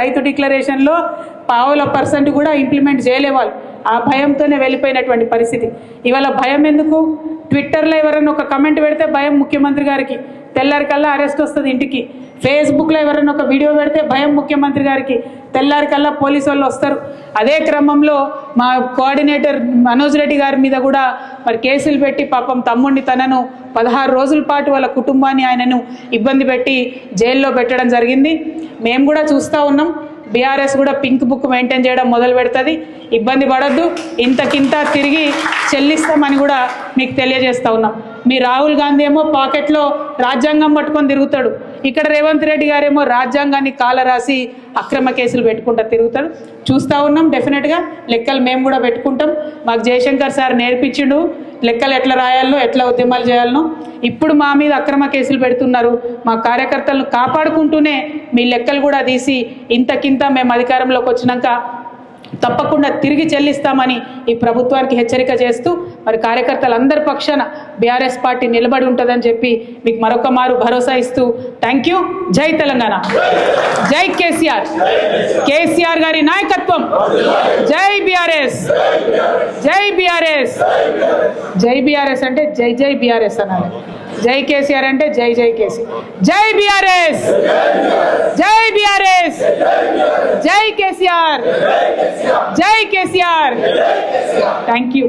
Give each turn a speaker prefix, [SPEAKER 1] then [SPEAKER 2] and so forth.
[SPEAKER 1] రైతు డిక్లరేషన్లో 0.5% కూడా ఇంప్లిమెంట్ చేయలేవాళ్ళు. ఆ భయంతోనే వెళ్ళిపోయినటువంటి పరిస్థితి. ఇవాళ భయం ఎందుకు? ట్విట్టర్లో ఎవరైనా ఒక కమెంట్ పెడితే భయం ముఖ్యమంత్రి గారికి, తెల్లారికల్లా అరెస్ట్ వస్తుంది ఇంటికి. ఫేస్బుక్లో ఎవరైనా ఒక వీడియో పెడితే భయం ముఖ్యమంత్రి గారికి, తెల్లారికల్లా పోలీసు వాళ్ళు వస్తారు. అదే క్రమంలో మా కోఆర్డినేటర్ మనోజ్ రెడ్డి గారి మీద కూడా మరి కేసులు పెట్టి పాపం తమ్ముడిని తనను 16 రోజుల పాటు వాళ్ళ కుటుంబాన్ని ఆయనను ఇబ్బంది పెట్టి జైల్లో పెట్టడం జరిగింది. మేము కూడా చూస్తూ ఉన్నాం. బీఆర్ఎస్ కూడా పింక్ బుక్ మెయింటైన్ చేయడం మొదలు పెడుతుంది. ఇబ్బంది పడద్దు, ఇంతకింత తిరిగి చెల్లిస్తామని కూడా మీకు తెలియజేస్తూ ఉన్నాం. మీ రాహుల్ గాంధీ ఏమో పాకెట్లో రాజ్యాంగం పట్టుకొని తిరుగుతాడు, ఇక్కడ రేవంత్ రెడ్డి గారేమో రాజ్యాంగాన్ని కాలరాసి అక్రమ కేసులు పెట్టుకుంటూ తిరుగుతాడు. చూస్తూ ఉన్నాం. డెఫినెట్గా లెక్కలు మేము కూడా పెట్టుకుంటాం. మాకు జయశంకర్ సార్ నేర్పించిండు లెక్కలు ఎట్లా రాయాలనో, ఎట్లా ఉద్యమాలు చేయాలనో. ఇప్పుడు మా మీద అక్రమ కేసులు పెడుతున్నారు. మా కార్యకర్తలను కాపాడుకుంటూనే మీ లెక్కలు కూడా తీసి ఇంతకింత మేము అధికారంలోకి వచ్చినాక తప్పకుండా తిరిగి చెల్లిస్తామని ఈ ప్రభుత్వానికి హెచ్చరిక చేస్తూ మరి కార్యకర్తలందరి పక్షాన బీఆర్ఎస్ పార్టీ నిలబడి ఉంటుందని చెప్పి మీకు మరొక మారు భరోసా ఇస్తూ థ్యాంక్ యూ. జై తెలంగాణ, జై కేసీఆర్, కేసీఆర్ గారి నాయకత్వం. జై బీఆర్ఎస్, జై బీఆర్ఎస్. జై బీఆర్ఎస్ అంటే జై జై బీఆర్ఎస్ అనాలి. జై కేసీఆర్ అంటే జై జై కేసీ. జై బీఆర్ఎస్, జై బీఆర్ఎస్, జై కేసీఆర్, జై కేసీఆర్. Thank you.